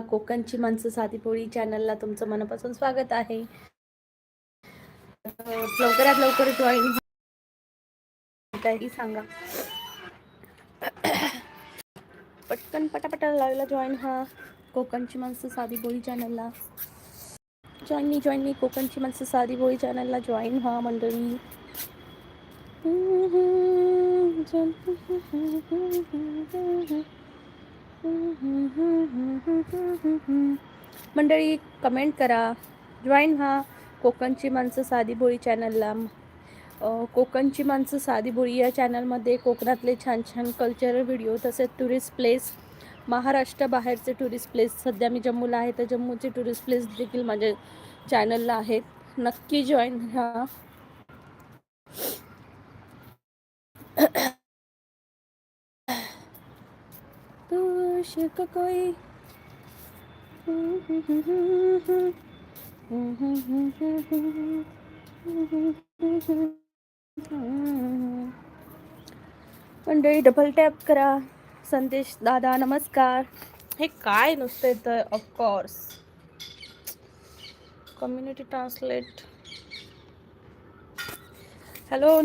कोकणची माणसं साधी पोळी चॅनलला तुमचं मनापासून स्वागत आहे. लवकरात लवकर जॉईन काही सांगा. पटकन पटापटा लागला जॉईन हा कोकणची माणसं साधी पोळी चॅनलला. जॉईन मी कोकणची माणसं साधी पोळी चॅनलला जॉईन हा मंडळी. मंडळी कमेंट करा, जॉईन व्हा कोकणची माणसं साधी भोळी चॅनलला. कोकणची माणसं साधी भोळी या चॅनलमध्ये कोकणातले छान छान कल्चरल व्हिडिओ तसेच टुरिस्ट प्लेस, महाराष्ट्राबाहेरचे टुरिस्ट प्लेस, सध्या मी जम्मूला आहे तर जम्मूचे टुरिस्ट प्लेस देखील माझ्या चॅनलला आहेत. नक्की जॉईन व्हा. तुझको कोई मंडळी डबल टॅप करा. संदेश दादा नमस्कार. हे काय नुसतं येतं ऑफकोर्स कम्युनिटी ट्रान्सलेट. हॅलो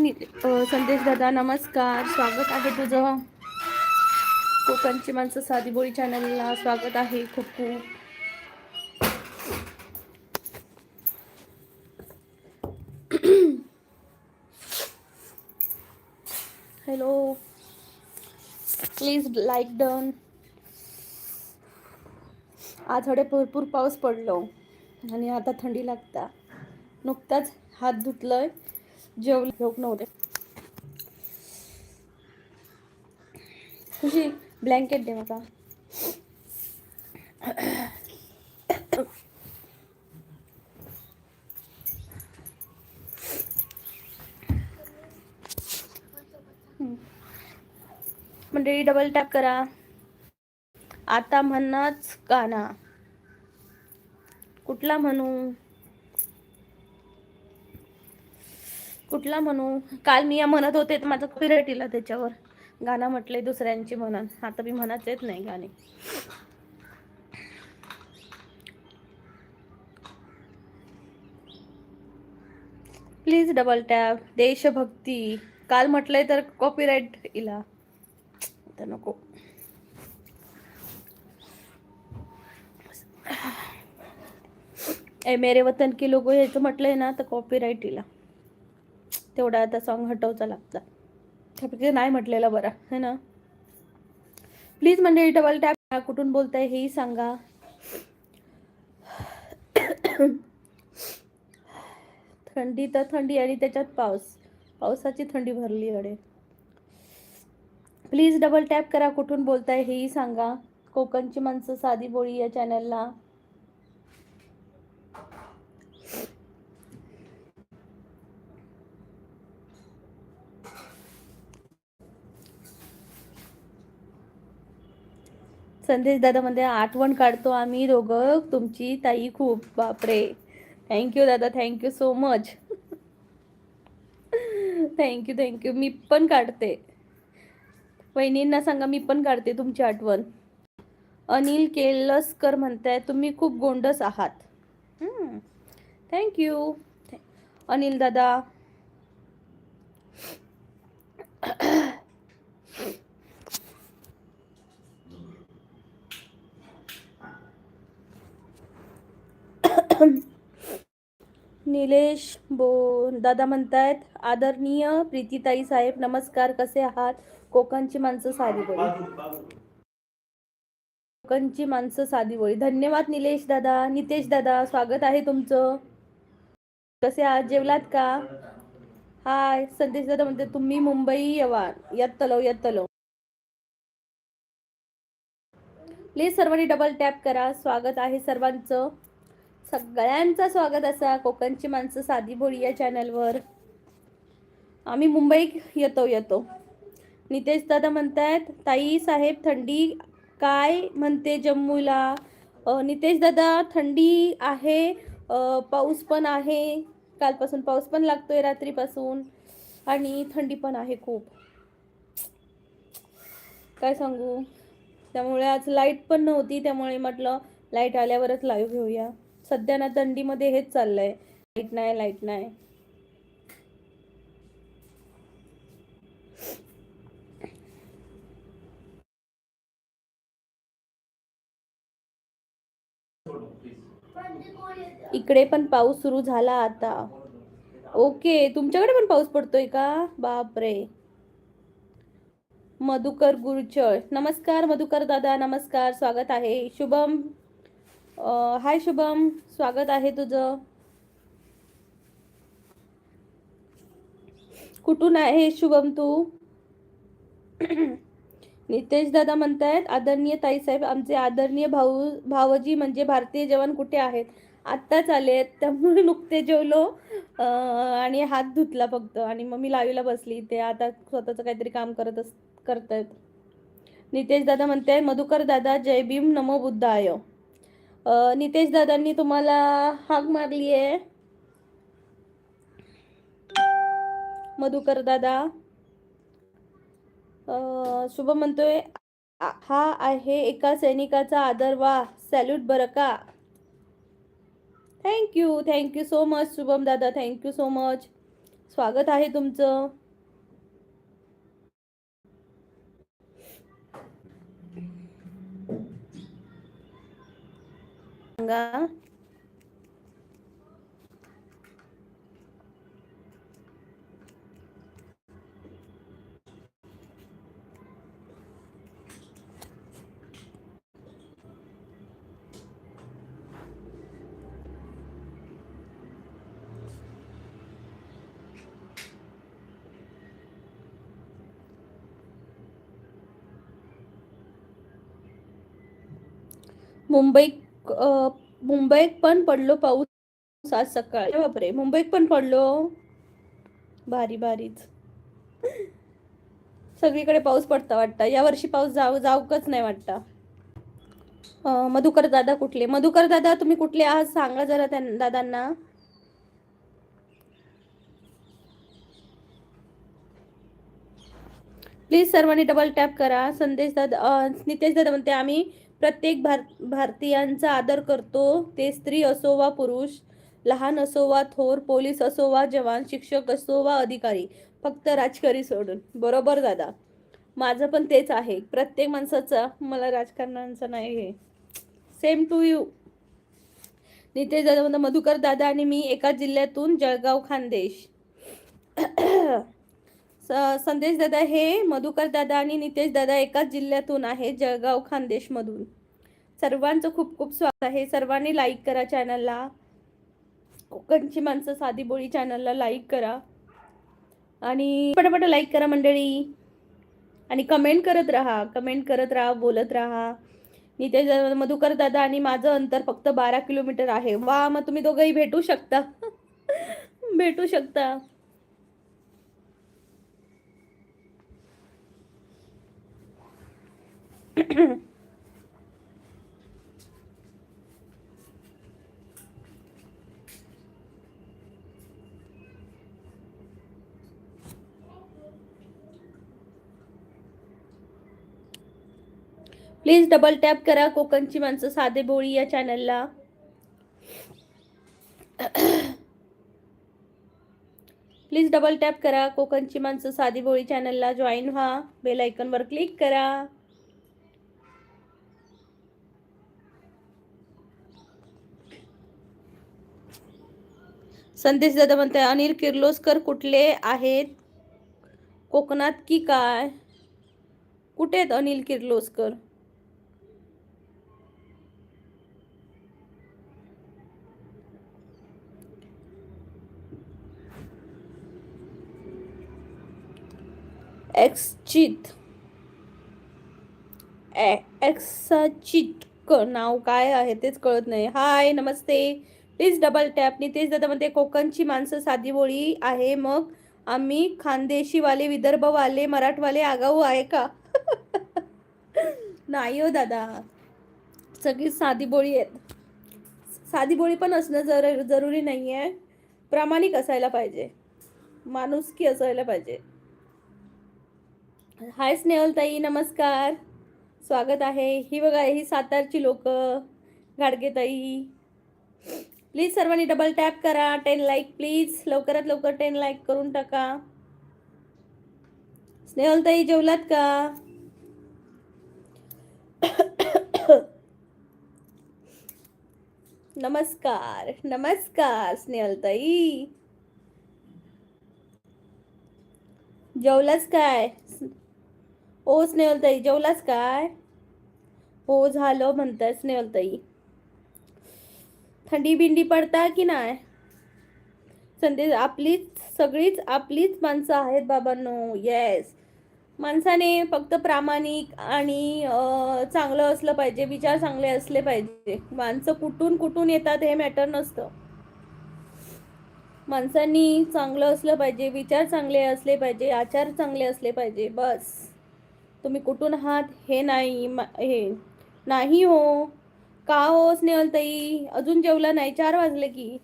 संदेश दादा नमस्कार, स्वागत आहे तुझं कोकणची माणसं साधी बोळी चॅनलला. स्वागत आहे खूप खूप. Hello please like done. आज थोडे भरपूर पाऊस पडलो आणि आता थंडी लागता. नुकताच हात धुतलंय, जेवले झोप नव्हते. खुशी ब्लँकेट दे मला. मंडळी डबल टॅप करा. आता म्हणच गाणं कुठला म्हणू काल मी म्हणत होते तर माझं कॉपीराइट इला त्याच्यावर. गाणं म्हटले दुसऱ्यांची म्हणून आता मी म्हणत येत नाही गाणे. Please double tap. देशभक्ती काल म्हटलंय तर कॉपीराइट इला तर नको. ए मेरे वतन के लोगो यायचं म्हटलंय ना तर कॉपीराइट इला. तेवढा आता सॉन्ग हटवचा लागता. त्यापेक्षा नाही म्हटलेलं बरं है ना. प्लीज मंडळी डबल टॅप. कुठून बोलताय हेही सांगा. थंडी तर थंडी आणि त्याच्यात पावसाची थंडी भरली अडे. प्लीज डबल टॅप करा. कुठून बोलताय हेही सांगा. कोकणची माणसं साधी बोळी या चॅनलला. संदेश दादा मध्ये आठवण काढतो आम्ही दोघं तुमची ताई खूप. बापरे थँक्यू दादा, थँक्यू सो मच. थँक्यू. मी पण काढते. वहिनींना सांगा मी पण काढते तुमची आठवण. अनिल केलसकर म्हणताय तुम्ही खूप गोंडस आहात. थँक्यू अनिल दादा. निलेश दादा म्हणतायत आदरणीय प्रीतीताई साहेब नमस्कार, कसे आहात. कोकणची माणसं साधी बोळी. कोकणची माणसं साधी बोळी. धन्यवाद निलेश दादा. नितेश दादा स्वागत आहे तुमचं. कसे आहात, जेवलात का. हाय संदेश दादा म्हणते तुम्ही मुंबई यत्तलो. प्लीज सर्वांनी डबल टॅप करा. स्वागत आहे सर्वांचं. सगळ्यांचं स्वागत असा कोकणची माणसं साधी भोळी या चॅनलवर. आम्ही मुंबईत येतो. नितेश दादा म्हणतायत ताई साहेब थंडी काय म्हणते जम्मूला. नितेश दादा थंडी आहे, पाऊस पण आहे. कालपासून पाऊस पण लागतोय रात्रीपासून आणि थंडी पण आहे खूप. काय सांगू. त्यामुळे आज लाईट पण नव्हती त्यामुळे म्हटलं लाईट आल्यावरच लाईव्ह घेऊया. सध्या ना थंडीमध्ये हेच चाललंय, लाईट नाही लाईट नाही. इकडे पण पाऊस सुरू झाला आता. ओके, तुमच्याकडे पण पाऊस पडतोय का? बापरे. मधुकर गुरचळ, नमस्कार मधुकर दादा, नमस्कार, स्वागत आहे. शुभम, हाय शुभम, स्वागत आहे तुझं. कुठून आहे शुभम तू? नितेश दादा म्हणतायत आदरणीय ताईसाहेब, आमचे आदरणीय भावजी म्हणजे भारतीय जवान कुठे आहेत? आत्ताच आलेत, त्यामुळे नुकते जेवलो आणि हात धुतला फक्त, आणि मग मी लावीला बसली. ते आता स्वतःचं काहीतरी काम करतायत. नितेश दादा म्हणताय मधुकर दादा जय भीम नमो बुद्धाय. नितेश दादांनी तुम्हाला हाक मारली आहे मधुकर दादा. शुभ म्हणतोय हा आहे एका सैनिकाचा आदर, वा सॅल्यूट बरं का. थँक्यू सो मच शुभम दादा, थँक्यू सो मच, स्वागत आहे तुमचं. सांगा. मुंबईत पण पडलो पाऊस आज सकाळी. बापरे, मुंबईत पण पडलो. भारीच. सगळीकडे पाऊस पडता वाटतं या वर्षी. पाऊस जाऊकच नाही वाटतं. मधुकर दादा कुठले? मधुकर दादा तुम्ही कुठले आहात सांगा जरा त्या दादांना. प्लीज सर्वांनी डबल टॅप करा. संदेश दादा, नितेश दादा म्हणते आम्ही प्रत्येक भारतीयांचा आदर करतो, ते स्त्री असो वा पुरुष, लहान असो वा थोर, पोलीस असो वा जवान, शिक्षक असो वा अधिकारी, फक्त राजकारी सोडून. बरोबर दादा, माझं पण तेच आहे. प्रत्येक माणसाचा, मला राजकारणाचं नाही हे. Same to you. नितेश दादा म्हणतो मधुकर दादा आणि मी एकाच जिल्ह्यातून, जळगाव खानदेश. संदेश दादा हे मधुकर दादा आणि नितेश दादा एकाच जिल्ह्यातून आहे, जळगाव खानदेश मधून. सर्वांचं खूप खूप स्वागत आहे. सर्वांनी लाईक करा चॅनलला. कोकणची माणसं साधी बोळी चॅनलला लाईक करा आणि पटापट लाईक करा मंडळी. आणि कमेंट करत राहा, बोलत राहा. नितेश दादा, मधुकर दादा आणि माझं अंतर फक्त 12 किलोमीटर आहे. वा, मग तुम्ही दोघंही भेटू शकता. भेटू शकता. प्लीज डबल टॅप करा कोकणची माणसं साधे बोळी या चॅनलला. प्लीज डबल टॅप करा कोकणची माणसं साधी बोळी चॅनलला, जॉईन व्हा, बेल आयकॉनवर क्लिक करा. संदेश दादा म्हणते अनिल किर्लोस्कर कुठले आहेत, कोकणात की काय? कुठे आहेत अनिल किर्लोस्कर? एक्साचित नाव काय आहे तेच कळत नाही. हाय नमस्ते, प्लीज डबल टॅप. नितेश दादा म्हणते कोकणची माणसं साधी बोळी आहे, मग आम्ही खानदेशीवाले, विदर्भवाले, मराठवाले आगाऊ आहे का? नाही हो दादा, सगळी साधी बोळी आहेत. साधी बोळी पण असणं जरुरी नाही आहे. प्रामाणिक असायला पाहिजे, माणुसकी असायला पाहिजे. हाय स्नेहल ताई, नमस्कार, स्वागत आहे. ही बघा, ही सातारची लोक, गाडगेताई. प्लीज सर्वांनी डबल टॅप करा. 10 लाईक प्लीज, लवकरात लवकर 10 लाईक करून टाका. स्नेहलताई जेवलात का? नमस्कार नमस्कार स्नेहलताई, जेवलास काय? ओ स्नेहलताई जेवलास काय? हो झालं म्हणताय स्नेहलताई. थंडी बिंडी पडता की नाही? संदेश आपलीच सगळीच आपलीच माणसं आहेत बाबांनो. येस, माणसाने फक्त प्रामाणिक आणि चांगलं असलं पाहिजे, विचार चांगले असले पाहिजे. माणसं कुठून कुठून येतात हे मॅटर नसतं. माणसांनी चांगलं असलं पाहिजे, विचार चांगले असले पाहिजे, आचार चांगले असले पाहिजे. बस, तुम्ही कुठून आहात हे नाही हे नाही. हो का हो स्नेहलताई, अजून जेवला नाही? 4 वाजले की.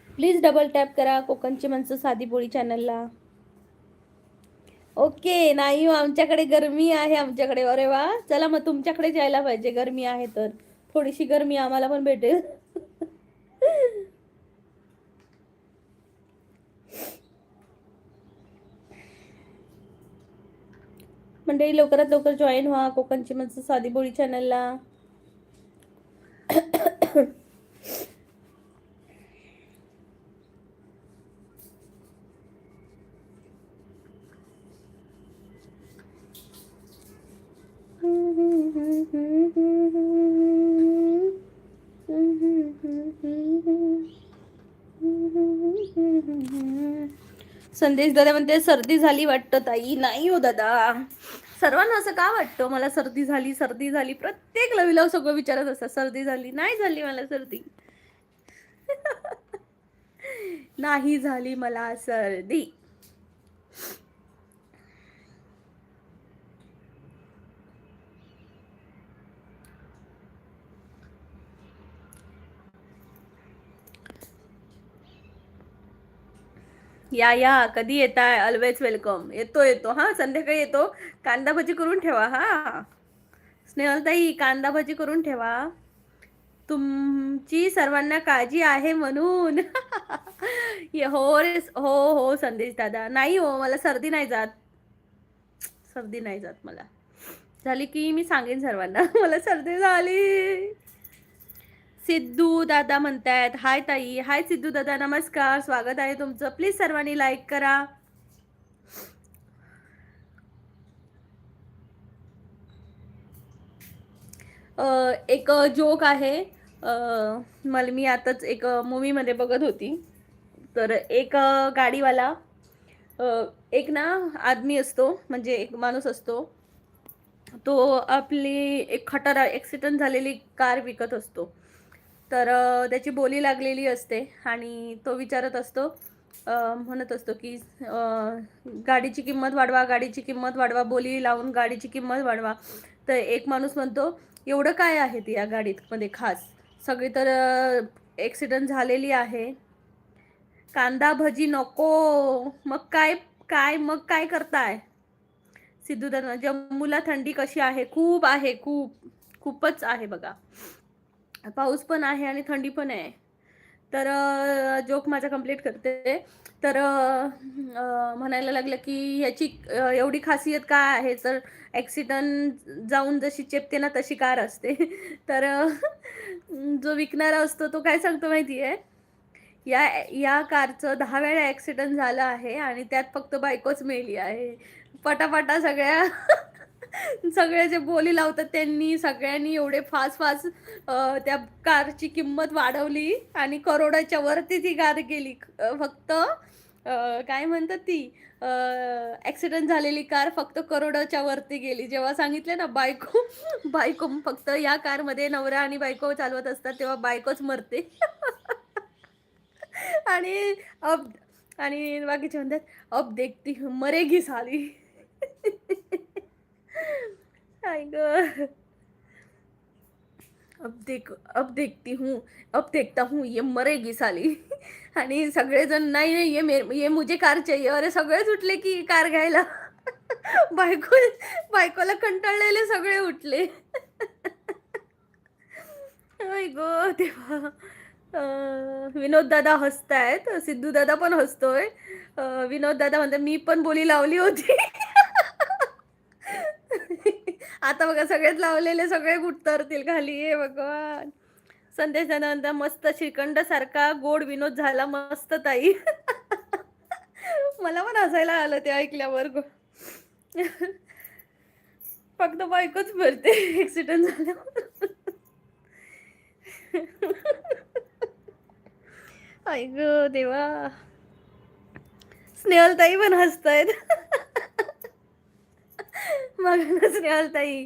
प्लीज डबल टॅप करा कोकणची माणसं साधी बोळी चॅनलला. ओके, नाही हो, आमच्याकडे गरमी आहे आमच्याकडे. अरे वा, चला मग तुमच्याकडे जायला पाहिजे. गरमी आहे तर थोडीशी गरमी आम्हाला पण भेटेल. मंडळी लवकरात लवकर जॉईन व्हा कोकणची माणसं साधी बोळी चॅनलला. संदेश दादा म्हणते सर्दी झाली वाटतं ताई. नाही हो दादा, सर्वांना असं का वाटतं मला सर्दी झाली सर्दी झाली? प्रत्येक लवीला सगळं विचारत असतात सर्दी झाली. नाही झाली मला सर्दी. नाही झाली मला सर्दी. या कधी येताय? Always welcome. येतो येतो हा, संध्याकाळी येतो. कांदा भजी करून ठेवा हा स्नेहलताई, कांदा भजी करून ठेवा. तुमची सर्वांना काळजी आहे म्हणून. हो रे, हो हो संदेश दादा. नाही हो, मला सर्दी नाही जात. सर्दी नाही जात मला. झाली की मी सांगेन सर्वांना. मला सर्दी झाली. सिद्धू दादा म्हणतायत हाय ताई. हाय सिद्धू दादा, नमस्कार, स्वागत आहे तुमचं. प्लीज सर्वांनी लाईक करा. एक जोक आहे. मला मी आताच एक मूवीमध्ये बघत होती. तर एक गाडीवाला, एक ना आदमी असतो, म्हणजे एक माणूस असतो. तो आपली एक खटार ॲक्सिडेंट झालेली कार विकत असतो. तर त्याची बोली लागलेली असते आणि तो विचारत असतो, म्हणत असतो की गाडीची किंमत वाढवा, गाडीची किंमत वाढवा, बोली लावून गाडीची किंमत वाढवा. तर एक माणूस म्हणतो एवढं काय आहे या गाडीत मध्ये खास? सगळी तर ॲक्सिडेंट झालेली आहे. कांदा भजी नको, मग काय काय मग काय करताय? सिद्धूदादा, जम्मूला थंडी कशी आहे? खूप आहे, खूपच आहे बघा. पाऊस पण आहे आणि थंडी पण आहे. तर जोक माझा कंप्लीट करते. तर म्हणायला लागलं की याची एवढी खासियत काय आहे? तर ॲक्सिडंट जाऊन जशी चेपते ना तशी कार असते. तर जो विकणारा असतो तो काय सांगतो माहिती आहे? या कारचं 10 वेळा ॲक्सिडंट झालं आहे आणि त्यात फक्त बायकोच मेली आहे. पटापटा सगळ्या सगळे जे बोली लावतात त्यांनी सगळ्यांनी एवढे फास्ट त्या कारची किंमत वाढवली आणि करोडाच्या वरती ती कार गेली. फक्त काय म्हणतात ती ॲक्सिडेंट झालेली कार फक्त करोडाच्या वरती गेली. जेव्हा सांगितले ना बायको फक्त या कारमध्ये नवरा आणि बायको चालवत असतात तेव्हा बायकोच मरते. आणि अब आणि बाकीचे म्हणतात अब देखती हूँ मरेगी साली. आई ग, अब देखता हूँ ये मरेगी साली. आणि सगळेजण नाही नाही ये मुझे कार चाहिए. अरे सगळे सुटले की कार घ्यायला. बायको बायकोला कंटाळलेले सगळे उठले. आई गं देवा! विनोद दादा हसतायत. सिद्धू दादा पण हसतोय. विनोद दादा म्हणतात, "मी पण बोली लावली होती." आता बघा सगळेच लावलेले सगळे उतरतील खाली. हे भगवान! संदेश दादा म्हणतात, "मस्त श्रीखंडासारखा गोड विनोद झाला. मस्त ताई." मला पण हसायला आलं ते ऐकल्यावर. फक्त बायकोच मरते ॲक्सिडेंट झाल्यावर. आई गं देवा! स्नेहलताई पण हसतायत. बघा ना स्नेहलताई.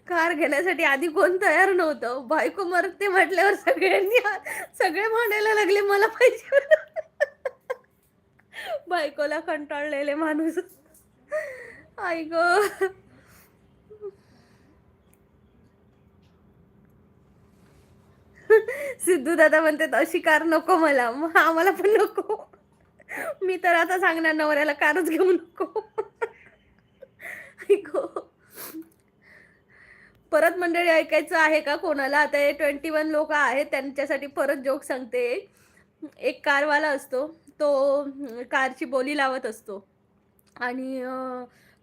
कार घेण्यासाठी आधी कोण तयार नव्हतं. बायको मरते म्हटल्यावर सगळे म्हणायला लागले मला पाहिजे. बायकोला कंटाळलेले माणूस. आई गं! सिद्धू दादा म्हणतात अशी कार नको मला. मग आम्हाला पण नको. मी तर आता सांगणार नवऱ्याला कारच घेऊ नको. आई गं! परत मंडळी ऐकायचं आहे का कोणाला? आता हे 21 लोकं आहेत त्यांच्यासाठी परत जोक सांगते. एक कारवाला असतो. तो कारची बोली लावत असतो आणि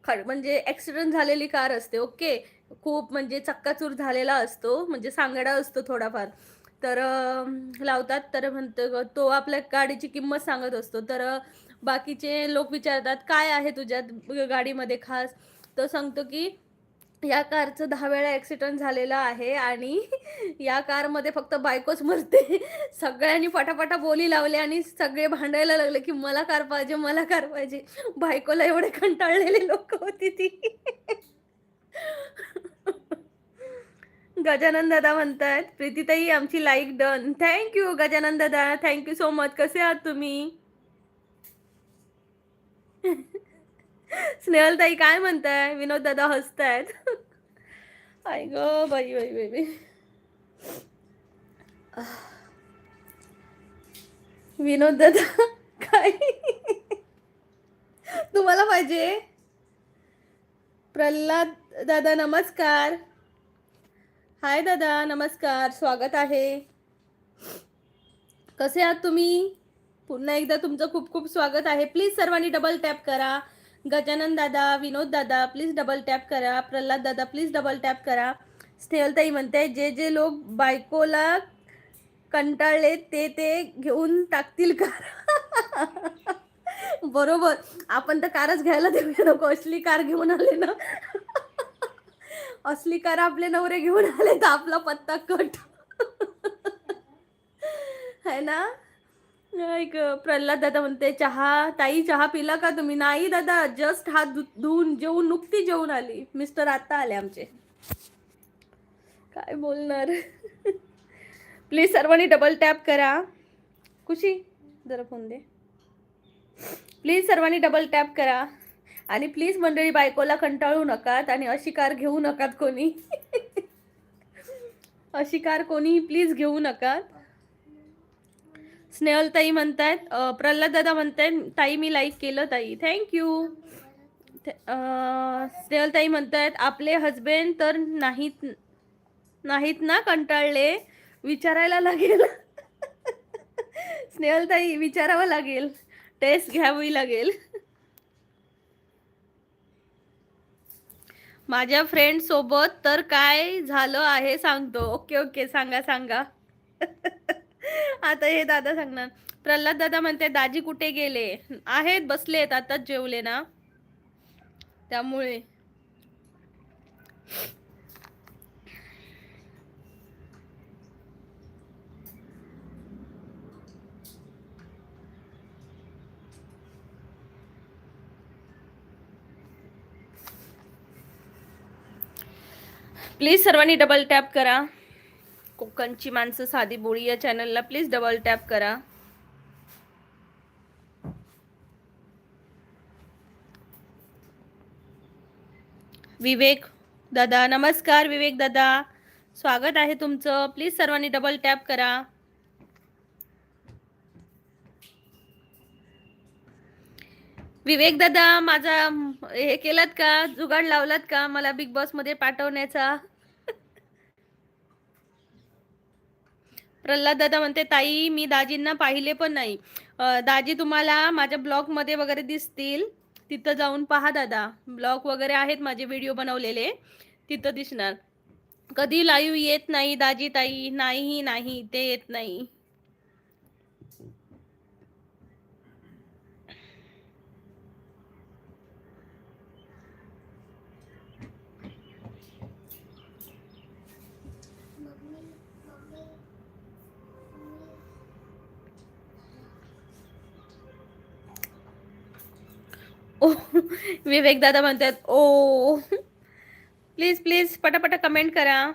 म्हणजे ॲक्सिडेंट झालेली कार असते. ओके. खूप म्हणजे चक्काचूर झालेला असतो, म्हणजे सांगाडा असतो थोडाफार. तर लावतात. तर म्हणतो तो आपल्या गाडीची किंमत सांगत असतो. तर बाकीचे लोक विचारतात, "काय आहे तुझ्या गाडीमध्ये खास?" तो सांगतो की या कारचं 10 वेळा ॲक्सिडेंट झालेला आहे आणि या कारमध्ये फक्त बायकोच मरते. सगळ्यांनी पटापटा बोली लावली आणि सगळे भांडायला लागले, की "मला कार पाहिजे, मला कार पाहिजे." बायकोला एवढे कंटाळलेली लोकं होती ती. गजानन दादा म्हणतायत, "प्रीतीताई आमची like done." Thank you Gajanan दादा. Thank you so much. कसे आहात तुम्ही? स्नेहलताई काय म्हणताय? विनोद दादा हसतायत. आई गं! बाई, बाई, बाई, बाई. विनोद दादा काय? तुम्हाला पाहिजे? प्रल्हाद दादा नमस्कार. हाय दादा नमस्कार. स्वागत आहे. कसे आहात तुम्ही? पुन्हा एकदा तुमचं खूप खूप स्वागत आहे. प्लीज सर्वांनी डबल टॅप करा. गजानन दादा, विनोद दादा प्लीज डबल टॅप करा. प्रल्हाद दादा प्लीज डबल टॅप करा. स्नेहलताई म्हणते, "जे जे लोक बायकोला कंटाळले ते ते घेऊन टाकतील कार." बरोबर. आपण तर कारच घ्यायला देऊया नको. असली कार घेऊन आले ना. असली कार आपले नवरे घेऊन आले तर आपला पत्ता कट. है ना? एक प्रल्हाद दादा म्हणते, "चहा ताई चहा पिला का तुम्ही?" "नाही दादा, जस्ट हात धुवून जेवून नुकती जेवून आली." मिस्टर आता आले आमचे. काय बोलणार? प्लीज सर्वांनी डबल टॅप करा. खुशी जरा फोन दे. प्लीज सर्वांनी डबल टॅप करा आणि प्लीज मंडळी बायकोला कंटाळू नकात आणि अशी कार घेऊ नकात कोणी. अशी कार कोणी प्लीज घेऊ नका. स्नेहलताई म्हणतायत, प्रल्हाद दादा म्हणतायत, "ताई मी लाईक केलं ताई." थँक्यू. स्नेहलताई म्हणतायत, "आपले हजबंड तर नाहीत नाहीत ना कंटाळले?" विचारायला लागेल. स्नेहलताई विचारावं लागेल. टेस्ट घ्यावी लागेल. माझ्या फ्रेंड सोबत तर काय झालं आहे सांगतो. ओके ओके सांगा सांगा. आता हे दादा सांगणार. प्रल्हाद दादा म्हणते, "दाजी कुठे गेले?" आहेत बसलेत आताच जेवले ना त्यामुळे. प्लीज सर्वांनी डबल टॅप करा. कोकणची माणसं साधी बोळी या चॅनलला प्लीज डबल टॅप करा. विवेक दादा नमस्कार. विवेक दादा स्वागत आहे तुमचं. प्लीज सर्वांनी डबल टॅप करा. विवेक दादा, माझा हे केलात का, जुगाड लावलात का मला बिग बॉस मध्ये पाठवण्याचा? प्रल्हाद दादा म्हणते, ताई मी दाजींना पाहिले पण नाही. दाजी तुम्हाला माझ्या ब्लॉग मध्ये वगैरे दिसतील, तिथं जाऊन पहा दादा. ब्लॉग वगैरे आहेत माझे व्हिडिओ बनवलेले, तिथं दिसणार. कधी लाईव्ह येत नाही दाजी ताई, नाही नाही ते येत नाही. ओ विवेक दादा म्हणतात ओ. प्लीज प्लीज पटापटा कमेंट करा.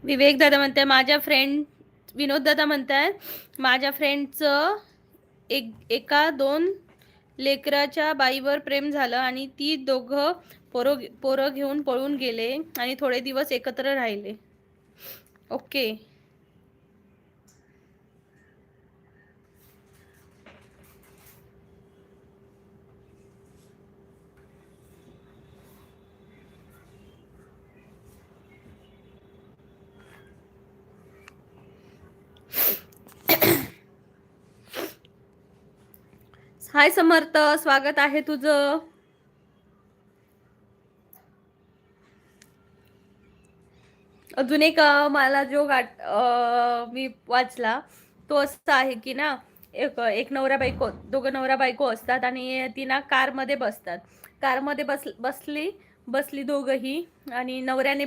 विवेक दादा म्हणताय माझ्या फ्रेंड, विनोद दादा म्हणताय माझ्या फ्रेंडचं एका 2 लेकराच्या बाईवर प्रेम झालं आणि ती दोघं पोरं घेऊन पळून गेले आणि थोडे दिवस एकत्र राहिले. ओके. हाय समर्थ, स्वागत आहे तुझं. अजून एक मला जो मी वाचला तो असा आहे की ना, एक नवरा बायको, दोघं नवरा बायको असतात आणि ती ना कारमध्ये बसतात. कारमध्ये बसली दोघंही, आणि नवऱ्याने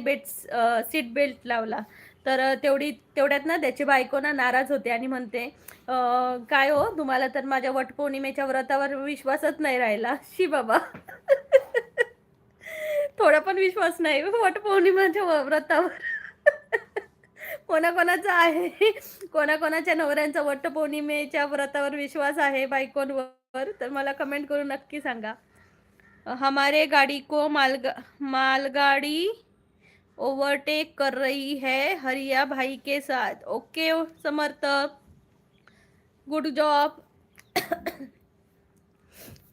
सीट बेल्ट लावला. तर तेवढ्यात ना त्याची बायको ना नाराज होते आणि म्हणते, काय हो तुम्हाला तर माझ्या वटपौर्णिमेच्या व्रतावर विश्वासच नाही राहिला. शी बाबा. थोडा पण विश्वास नाही वटपौर्णिमेच्या व्रतावर. कोणाकोणाचा आहे, कोणाकोणाच्या नवऱ्यांचा वटपौर्णिमेच्या व्रतावर विश्वास आहे बायकोंवर, तर मला कमेंट करून नक्की सांगा. हमारे गाड़ी को मालगाड़ी ओवरटेक कर रही है हरिया भाई के साथ. Okay Samarth, good job.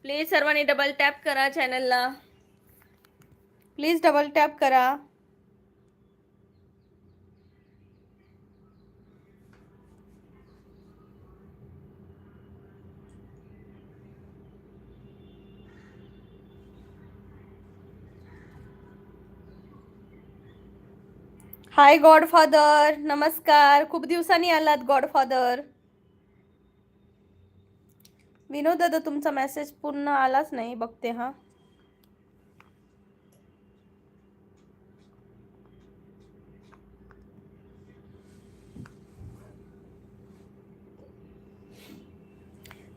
Please सर्वांनी डबल टॅप करा चॅनलला, प्लीज डबल टॅप करा. हाय गॉडफादर, नमस्कार. खूप दिवसांनी आलात गॉडफादर. विनोद दादा तुमचा मेसेज पूर्ण आलाच नाही, बघते हा.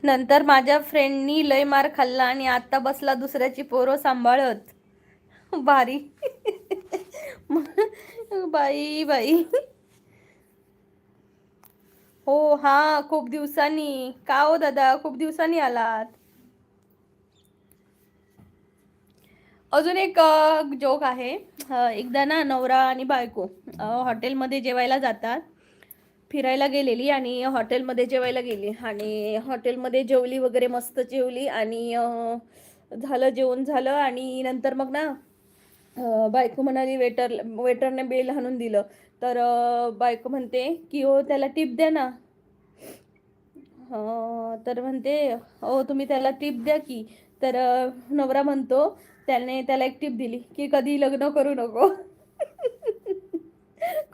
नंतर माझ्या फ्रेंडनी लय मार खाल्ला आणि आता बसला दुसऱ्याची पोरं सांभाळत. भारी. बाई बाई. हो हा, खूप दिवसांनी. का हो दादा, खूप दिवसांनी आलात. अजून एक जोक आहे. एकदा ना नवरा आणि बायको हॉटेलमध्ये जेवायला जातात. फिरायला गेलेली आणि हॉटेलमध्ये जेवायला गेली आणि हॉटेलमध्ये जेवली वगैरे, मस्त जेवली आणि झालं, जेवण झालं आणि नंतर मग ना बायको म्हणाली, वेटरने बिल आणून दिलं. तर बायको म्हणते की हो त्याला टिप द्या ना. तर म्हणते हो तुम्ही त्याला टिप द्या की. तर नवरा म्हणतो, त्याला एक टिप दिली की कधी लग्न करू नको.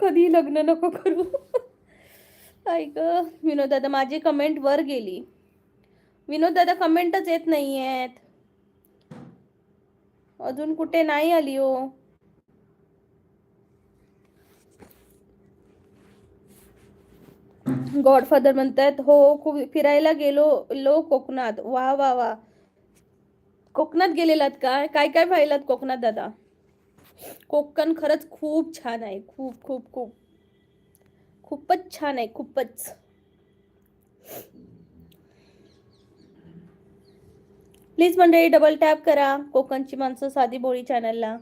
कधी लग्न नको करू. ऐक विनोद दादा, माझी कमेंट वर गेली. विनोद दादा कमेंटच येत नाही आहेत अजून, कुठे नाही आली हो. गॉडफादर म्हणतात हो खूप फिरायला गेलो कोकणात. वा वा वा. कोकणात गेलेलात का? काय काय पाहिलात कोकणात दादा? कोकण खरंच खूप छान आहे. खूप खूप खूप खूपच छान आहे. खूपच. प्लीज मंडळी डबल टॅप करा कोकणची माणसं साधी बोळी चॅनलला.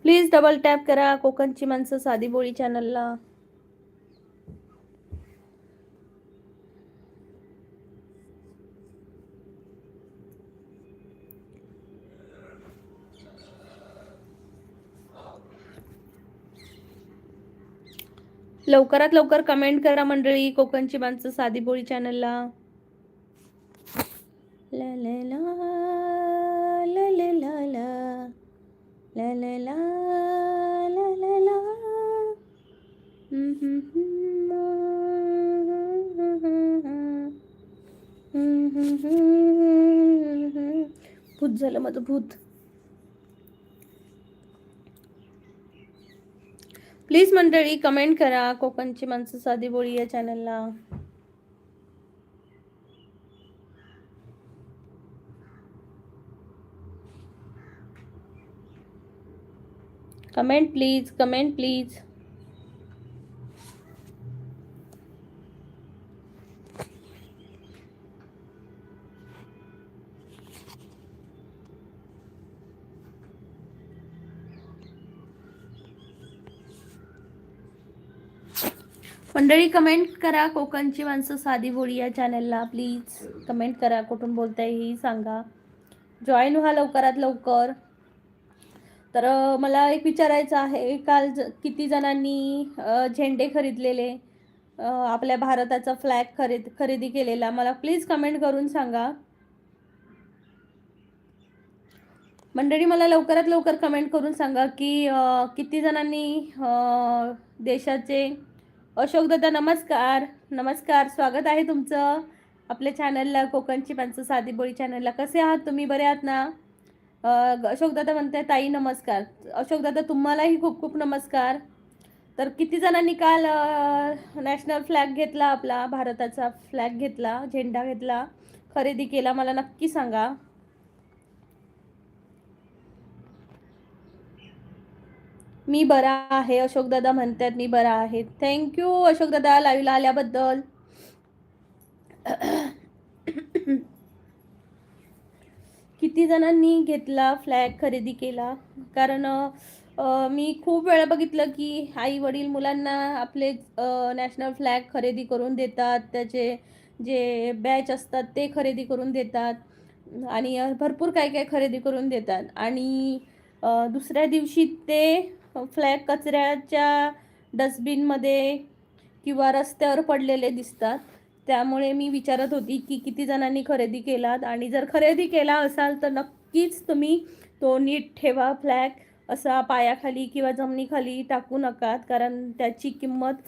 प्लीज डबल टॅप करा कोकणची माणसं साधी बोळी चॅनलला. लवकरात लवकर कमेंट करा मंडळी कोकणची माणसं साधी बोळी चॅनलला. ला ला ला ला ला ला ला ला ला ला ला ला ला. भूत झालं माझं भूत. प्लीज मंडळी कमेंट करा कोकणची माणसं साधी बोळी या चॅनलला. Comment please, comment please. मंडळी कमेंट करा कोकणची माणसं साधी बोळी या चॅनलला. प्लीज कमेंट करा, कुठून बोलताय ही सांगा. जॉईन व्हा लवकरात लवकर. तर मला एक विचारायचं आहे, काल किती जणांनी झेंडे खरीदलेले, आपल्या भारताचा फ्लॅग खरेदी केलेला, मला प्लीज कमेंट करून सांगा. मंडळी मला लवकरात लवकर कमेंट करून सांगा की किती जणांनी देशाचे. अशोक दादा नमस्कार. नमस्कार, स्वागत आहे तुमचं आपल्या चॅनलला, कोकणची माणसं साधी बोळी चॅनलला. कसे आहात तुम्ही? बरे आहात ना? अशोक दादा म्हणताय ताई नमस्कार. अशोक दादा तुम्हालाही खूप खूप नमस्कार. तर किती जणांनी काल नॅशनल फ्लॅग घेतला, आपला भारताचा फ्लॅग घेतला, झेंडा घेतला, खरेदी केला, मला नक्की सांगा. मी बरा आहे, अशोक दादा म्हणतात मी बरा आहे. थँक्यू अशोक दादा लाईव्हला आल्याबद्दल. किती जणांनी घेतला फ्लॅग, खरेदी केला? कारण मी खूप वेळा बघितलं की आई वडील मुलांना आपले नॅशनल फ्लॅग खरेदी करून देतात, त्याचे जे बॅच असतात ते खरेदी करून देतात, आणि भरपूर काय काय खरेदी करून देतात, आणि दुसऱ्या दिवशी ते फ्लॅग कचऱ्याच्या डस्टबिनमध्ये किंवा रस्त्यावर पडलेले दिसतात. त्यामुळे मी विचारत होती की किती जणांनी खरेदी केलात, आणि जर खरेदी केला असाल तर नक्कीच तुम्ही तो नीट ठेवा फ्लॅग. असा पायाखाली किंवा जमिनीखाली टाकू नका, कारण त्याची किंमत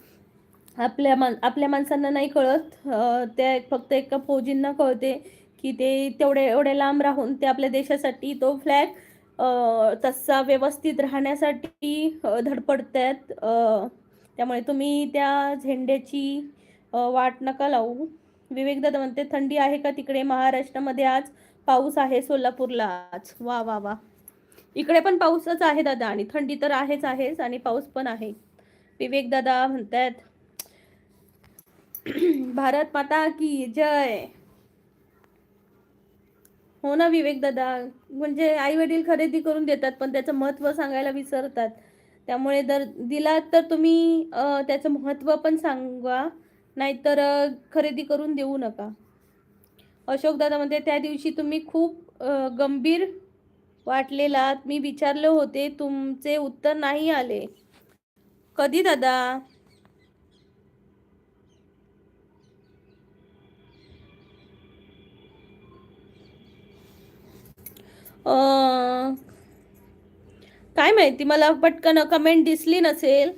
आपल्या माणसांना नाही कळत. त्या फक्त एका फौजींना कळते की ते एवढे लांब राहून ते आपल्या देशासाठी तो फ्लॅग तसा व्यवस्थित राहण्यासाठी धडपडतात. त्यामुळे तुम्ही त्या झेंड्याची वाट नका लावू. विवेकदादा म्हणते थंडी आहे का तिकडे? महाराष्ट्रामध्ये आज पाऊस आहे, सोलापूरला आज. वा वा वा. इकडे पण पाऊसच आहे दादा, आणि थंडी तर आहेच आणि पाऊस पण आहे. विवेकदादा म्हणतात भारत माता की जय. हो ना विवेकदादा, म्हणजे आई वडील खरेदी करून देतात पण त्याचं महत्त्व सांगायला विसरतात. त्यामुळे जर दिलात तर तुम्ही त्याचं महत्त्व पण सांगा, नाहीतर खरेदी करून देऊ नका. अशोक दादा म्हणते त्या दिवशी तुम्ही खूप गंभीर वाटलेलात, मी विचारले होते तुमचे उत्तर नाही आले. कधी दादा? काय माहिती, मला पटकन कमेंट दिसली नसेल.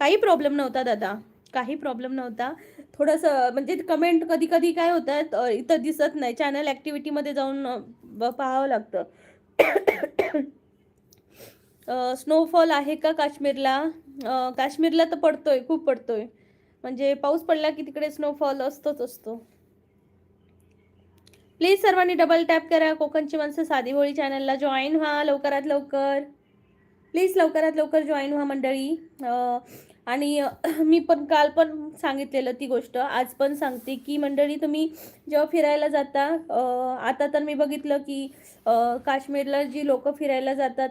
काही प्रॉब्लेम नव्हता दादा, काही प्रॉब्लेम नव्हता. थोडंसं म्हणजे कमेंट कधी कधी काय होतात, इथं दिसत नाही, चॅनल ॲक्टिव्हिटीमध्ये जाऊन पाहावं लागतं. स्नोफॉल आहे का काश्मीरला? काश्मीरला तर पडतोय, खूप पडतोय. म्हणजे पाऊस पडला की तिकडे स्नोफॉल असतोच असतो. प्लीज सर्वांनी डबल टॅप करा. कोकणची माणसं साधी भोळी चॅनलला जॉईन व्हा लवकरात लवकर. प्लीज लवकरात लवकर जॉईन व्हा मंडळी. आणि मी पण काल पण सांगितलेलं ती गोष्ट, आज पण सांगते की मंडळी, तुम्ही जेव्हा फिरायला जाता, आता तर मी बघितलं की काश्मीरला जी लोक फिरायला जातात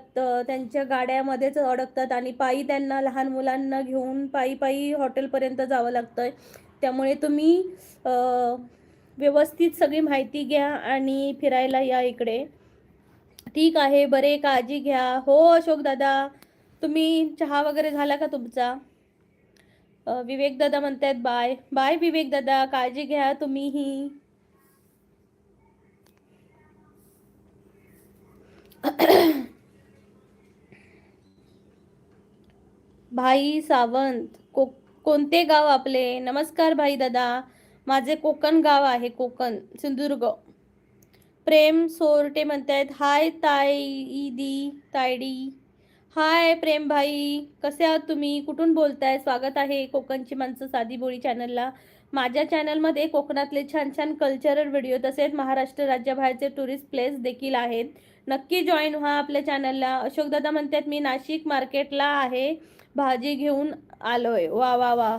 त्यांच्या गाड्यामध्येच अडकतात आणि पायी त्यांना, लहान मुलांना घेऊन पायी पायी हॉटेलपर्यंत जावं लागतंय. त्यामुळे तुम्ही व्यवस्थित सगळी माहिती घ्या आणि फिरायला या इकडे. ठीक आहे, बरे, काळजी घ्या. हो अशोक दादा, तुम्ही चहा वगैरे झाला का तुमचा? विवेक दादा म्हणतायत बाय बाय. विवेक दादा, काळजी घ्या तुम्हीही. भाई सावंत, कोणते गाव आपले? नमस्कार भाई दादा, माझे कोकण गाव आहे, कोकण, सिंधुदुर्ग. प्रेम सोरटे म्हणतायत हाय ताईदी तायडी. हाय प्रेम भाई, कसे आहात तुम्ही? कुठून बोलताय? स्वागत आहे कोकणची माणसं साधी बोळी चॅनलला. माझ्या चॅनलमध्ये कोकणातले छान छान कल्चरल व्हिडिओ तसेच महाराष्ट्र राज्याबाहेरचे टुरिस्ट प्लेस देखील आहेत. नक्की जॉईन व्हा आपल्या चॅनलला. अशोक दादा म्हणतात मी नाशिक मार्केटला आहे, भाजी घेऊन आलोय. वा वा वा,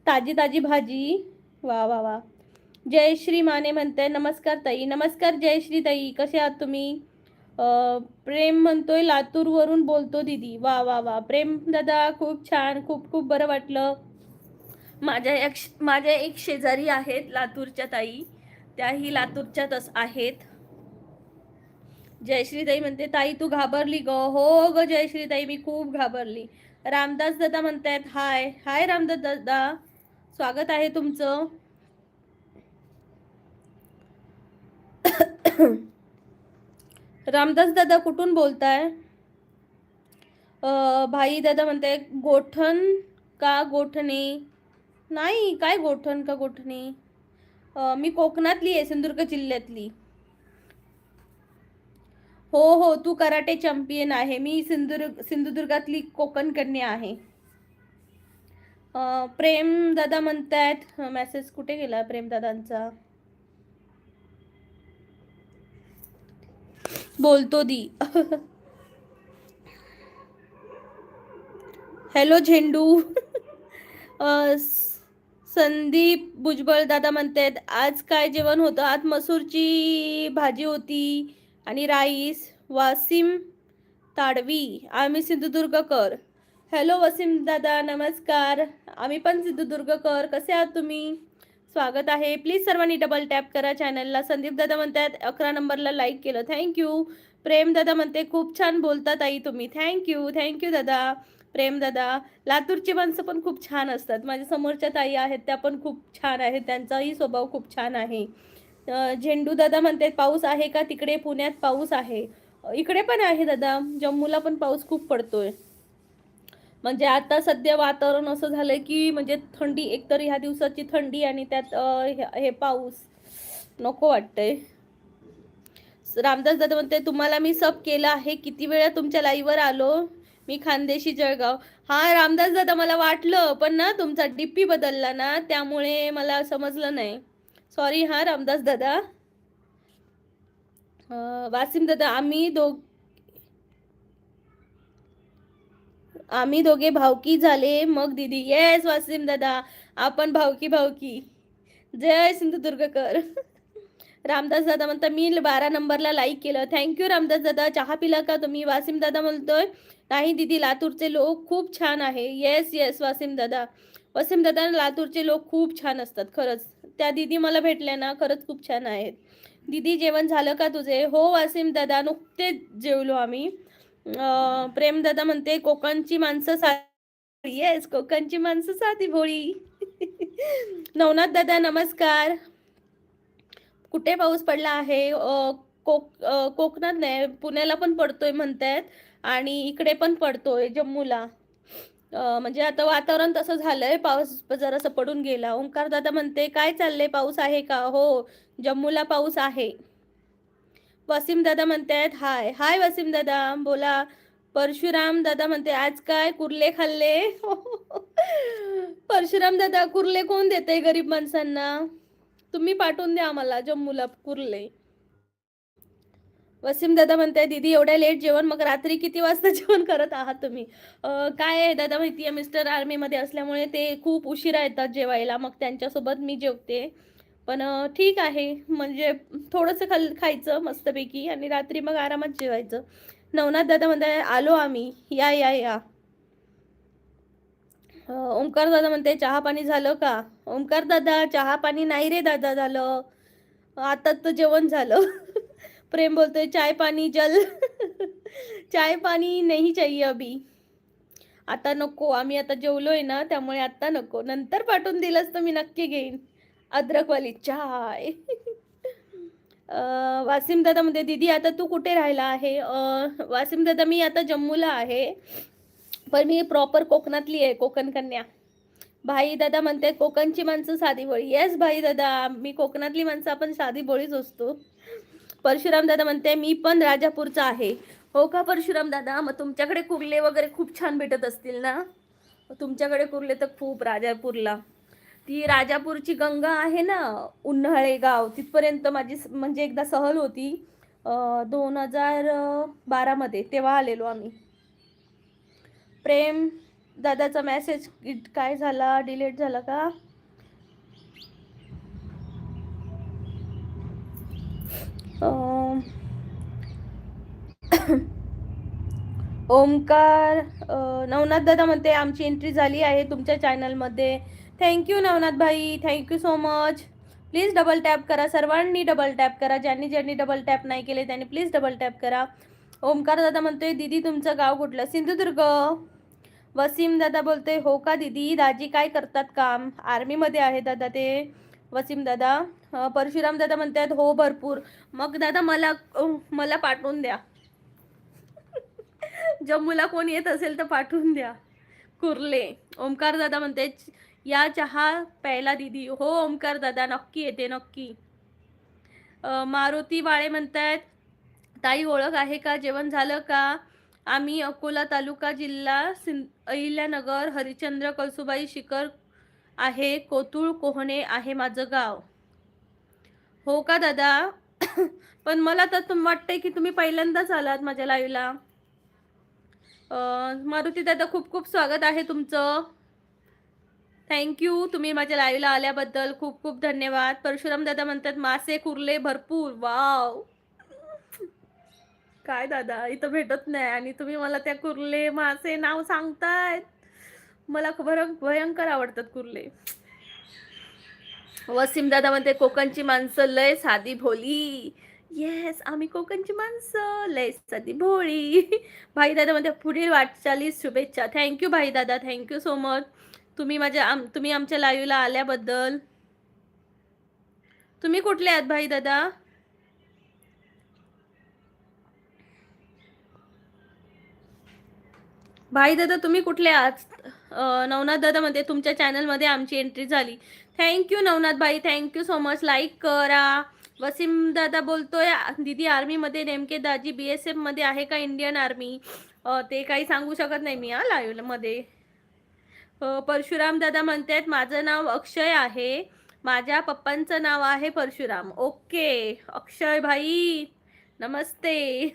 ताजी ताजी भाजी. वा वा वा. जयश्री माने म्हणते नमस्कार ताई. नमस्कार जयश्री ताई, कसे आहात तुम्ही? प्रेम म्हणतोय लातूरवरून बोलतो दीदी. वा वा वा प्रेम दादा, खूप छान, खूप खूप बरं वाटलं. माझ्या एक शेजारी आहेत लातूरच्या ताई, त्याही लातूरच्याच आहेत. जयश्री ताई म्हणते ताई तू घाबरली ग? हो ग जयश्री ताई, मी खूप घाबरली. रामदास दादा म्हणतायत हाय हाय. रामदास दादा, स्वागत आहे तुमचं. रामदास दादा कुठून बोलताय? भाई दादा म्हणताय गोठण का गोठणे? नाही, काय गोठण का गोठणे? मी कोकणातली आहे, सिंधुदुर्ग जिल्ह्यातली. हो हो, तू कराटे चॅम्पियन आहे. मी सिंधुदुर्गातली कोकण कन्या आहे. प्रेम दादा म्हणतायत, मेसेज कुठे गेला प्रेम दादांचा? बोलतो दी. हॅलो झेंडू. संदीप भुजबळ दादा म्हणतात आज काय जेवण होतं? आज मसूरची भाजी होती आणि राईस. वासिम ताडवी, आम्ही सिंधुदुर्गकर. हॅलो वसीम दादा, नमस्कार. आम्ही पण सिंधुदुर्गकर. कसे आहात तुम्ही? स्वागत आहे. प्लीज सर्वांनी डबल टॅप करा चॅनलला. संदीप दादा म्हणतात 11 नंबरला लाईक केलं, थँक्यू. प्रेम दादा म्हणते खूप छान बोलतात आई तुम्ही. थँक्यू थँक्यू दादा. प्रेम दादा, लातूरची माणसं पण खूप छान असतात. माझ्या समोरच्या ताई आहेत त्या पण खूप छान आहेत, त्यांचाही स्वभाव खूप छान आहे. झेंडू दादा म्हणतात पाऊस आहे का तिकडे? पुण्यात पाऊस आहे. इकडे पण आहे दादा, जम्मूला पण पाऊस खूप पडतोय. म्हणजे आता सध्या वातावरण असं झालंय की म्हणजे थंडी, एकतर ह्या दिवसाची थंडी आणि त्यात हे पाऊस, नको वाटतंय. रामदास दादा म्हणते तुम्हाला मी सब केलं आहे, किती वेळा तुमच्या लाईव्हवर आलो मी, खानदेशी जळगाव. हा रामदास दादा, मला वाटलं पण ना तुमचा डीपी बदलला ना, त्यामुळे मला समजलं नाही. सॉरी हा रामदास दादा. वासिम दादा, आम्ही दोघे भावकी झाले मग दीदी. येस वासिम दादा, आपण भावकी भावकी. जय सिंधुदुर्गकर. रामदास दादा म्हणता मी 12 नंबरला लाईक केलं, थँक्यू रामदास दादा. चहा पिला का तुम्ही? वासिम दादा म्हणतोय नाही दीदी, लातूरचे लोक खूप छान आहे. येस येस वासिम दादा. वासिम दादा, लातूरचे लोक खूप छान असतात खरंच. त्या दीदी मला भेटल्या ना, खरंच खूप छान आहेत. दीदी जेवण झालं का तुझे? हो वासिम दादा, नुकतेच जेवलो आम्ही. प्रेम दादा म्हणते कोकणची माणसं येस, कोकणची माणसं साधी भोळी. नवनाथ दादा नमस्कार. कुठे पाऊस पडला आहे? कोकणात नाही, पुण्याला पण पडतोय म्हणतायत आणि इकडे पण पडतोय जम्मूला. म्हणजे आता वातावरण तसं झालंय, पाऊस जरासं पडून गेला. ओंकार दादा म्हणते काय चाललंय, पाऊस आहे का? हो, जम्मूला पाऊस आहे. वसीम दादा म्हणतायत हाय हाय. वसीम दादा बोला, परशुराम दादा म्हणते आज काय कुर्ले खाल्ले. परशुराम दादा कुर्ले कोण देते गरीब माणसांना? तुम्ही पाठवून द्या आम्हाला जम्मूला कुर्ले. वसीम दादा म्हणताय दीदी एवढ्या लेट जेवण, मग रात्री किती वाजता जेवण करत आहात तुम्ही? काय आहे दादा माहितीये, मिस्टर आर्मीमध्ये असल्यामुळे ते खूप उशिरा येतात जेवायला, मग त्यांच्यासोबत मी जेवते. पण ठीक आहे, म्हणजे थोडंसं खायचं मस्तपैकी आणि रात्री मग आरामात जेवायचं. नवनाथ दादा म्हणताय आलो आम्ही, या या या. ओंकार दादा म्हणते चहा पाणी झालं का? ओंकार दादा चहा पाणी नाही रे दादा झालं, आता तर जेवण झालं. प्रेम बोलतोय चाय पाणी जल. चाय पाणी नाही चाहिए अभी. आता नको, आम्ही आता जेवलोय ना, त्यामुळे आता नको. नंतर पाठवून दिलंस तर मी नक्की घेईन अद्रकवाली चाय. वासिम दादा म्हणते दीदी आता तू कुठे राहिला आहे? वासिम दादा मी आता जम्मूला आहे, पण मी प्रॉपर कोकणातली आहे, कोकण कन्या. भाई दादा म्हणते कोकणची माणसं साधी बोळी. येस भाई दादा, मी कोकणातली माणसं आपण साधी बोळीच असतो. परशुराम दादा म्हणते मी पण राजापूरचा आहे. हो का परशुराम दादा, मग तुमच्याकडे कुर्ले वगैरे खूप छान भेटत असतील ना? तुमच्याकडे कुर्ले तर खूप. राजापूरला ती राजापूरची गंगा आहे ना, उन्हाळे गाव, तिथपर्यंत माझी म्हणजे एकदा सहल होती 2012 मध्ये, तेव्हा आलेलो आम्ही. प्रेम दादाचा मेसेज काय झाला, डिलीट झाला का? ओमकार नवनाथ दादा म्हणते आमची एंट्री झाली आहे तुमच्या चॅनलमध्ये. थँक्यू नवनाथ भाई, thank you so much. Please double tap करा, सर्वांनी डबल टॅप करा. ज्यांनी ज्यांनी डबल टॅप नाही केले त्यांनी प्लीज डबल टॅप करा. ओमकार दादा म्हणतोय दीदी तुमचं गाव कुठलं? सिंधुदुर्ग. वसीम दादा बोलते हो का दीदी, दाजी काय करतात काम? आर्मीमध्ये आहे दादा ते, वसीम दादा. परशुराम दादा म्हणतात हो भरपूर. मग दादा मला मला पाठवून द्या. जम्मूला कोण येत असेल तर पाठवून द्या कुर्ले. ओमकार दादा म्हणते या चहा प्यायला दीदी. हो ओमकार दादा नक्की येते, नक्की. मारुती वाळे म्हणतायत ताई ओळख आहे का, जेवण झालं का? आम्ही अकोला तालुका जिल्हा अहिल्यानगर, हरिश्चंद्र कळसुबाई शिखर आहे, कोतुळ कोहणे आहे माझं गाव. हो का दादा? पण मला तर वाटतंय की तुम्ही पहिल्यांदाच आलात माझ्या लाईव्हला. मारुती दादा खूप खूप स्वागत आहे तुमचं. थँक्यू, तुम्ही माझ्या लाईव्हला आल्याबद्दल खूप खूप धन्यवाद. परशुराम दादा म्हणतात मासे कुर्ले भरपूर. वाव, काय दादा इथं भेटत नाही आणि तुम्ही मला त्या कुर्ले मासे नाव सांगतायत. मला भयंकर आवडतात कुर्ले. वसीम दादा म्हणते कोकणची माणसं लय साधी भोली. येस, आम्ही कोकणची माणसं लय साधी भोळी. भाई दादा म्हणते पुढील वाटचालीस शुभेच्छा. थँक्यू भाई दादा, थँक्यू सो मच. तुम्ही आमच्या लाईव्हला आल्याबद्दल. तुम्ही कुठले आहात भाई दादा? भाई दादा तुम्ही कुठले आहात? नवनाथ दादा म्हणते तुमच्या चॅनलमध्ये आमची एंट्री झाली. थँक्यू नवनाथ भाई, थँक्यू सो मच. लाईक करा. वसीम दादा बोलतोय दीदी आर्मीमध्ये नेमके दाजी BSF मध्ये आहे का इंडियन आर्मी? ते काही सांगू शकत नाही मी लाईव्ह मध्ये. परशुराम दादा म्हणतात माझं नाव अक्षय आहे, माझ्या पप्पांचं नाव आहे परशुराम. ओके अक्षय भाई, नमस्ते.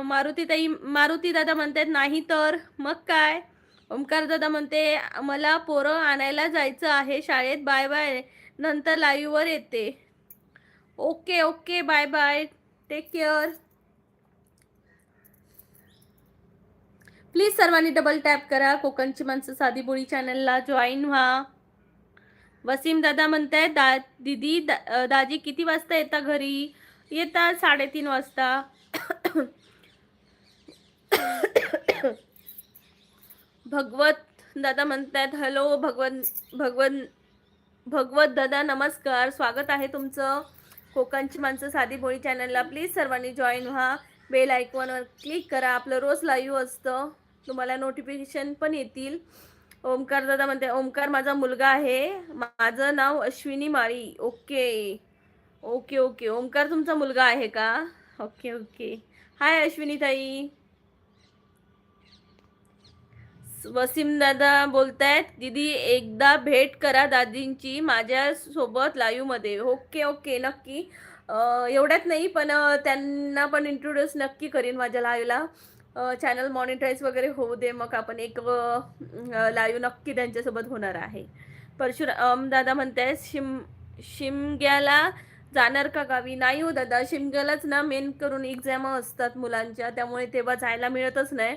मारुती दादा म्हणतात नाही तर मग काय. ओमकार दादा म्हणते मला पोरं आणायला जायचं आहे शाळेत, बाय बाय, नंतर लाईव्हवर येते. Okay okay, bye bye, take care. Please सर्वांनी डबल टॅप करा. कोकणची माणसं साधी बोळी चॅनलला जॉईन व्हा. वसीम दादा म्हणतायत दीदी दाजी किती वाजता येता घरी? येतात 3:30 वाजता. भगवत दादा म्हणतात हॅलो. भगवत दादा नमस्कार, स्वागत आहे तुमचं कोकणची माणसं साधी बोळी चॅनलला. प्लीज सर्वांनी जॉईन व्हा. बेल आयकॉनवर क्लिक करा. आपलं रोज लाईव्ह असतं, तुम्हाला नोटिफिकेशन पण येतील. ओमकार दादा म्हणते ओमकार माझा मुलगा आहे, माझं नाव अश्विनी माळी. ओके ओके ओके, ओमकार तुमचा मुलगा आहे का? Okay okay. हाय अश्विनी ताई. वसीम दादा बोलतायत, दीदी एकदा भेट करा दादींची माझ्या सोबत लाईव्ह मध्ये. ओके ओके, नक्की. एवढ्यात नाही, पण त्यांना पण इंट्रोड्यूस नक्की करीन माझ्या लाईव्हला. चॅनल मॉनिटाईज वगैरे होऊ दे, मग आपण एक लाईव्ह नक्की त्यांच्यासोबत होणार आहे. परशुराम दादा म्हणताय शिमग्याला जाणार का गावी? नाही हो दादा, शिमग्यालाच ना मेन करून एक्झाम असतात मुलांच्या, त्यामुळे तेव्हा जायला मिळतच नाही.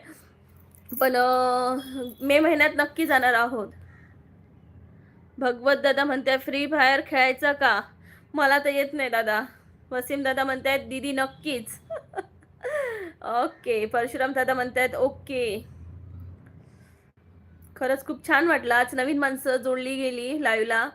पण मे महिन्यात नक्की जाणार आहोत. भगवत दादा म्हणताय फ्री फायर खेळायचं का? मला तर येत नाही दादा. वसीम दादा म्हणतायत दीदी नक्कीच. ओके. परशुराम दादा म्हणतायत ओके. खरंच खूप छान वाटलं, आज नवीन माणसं जोडली गेली लाईव्हला.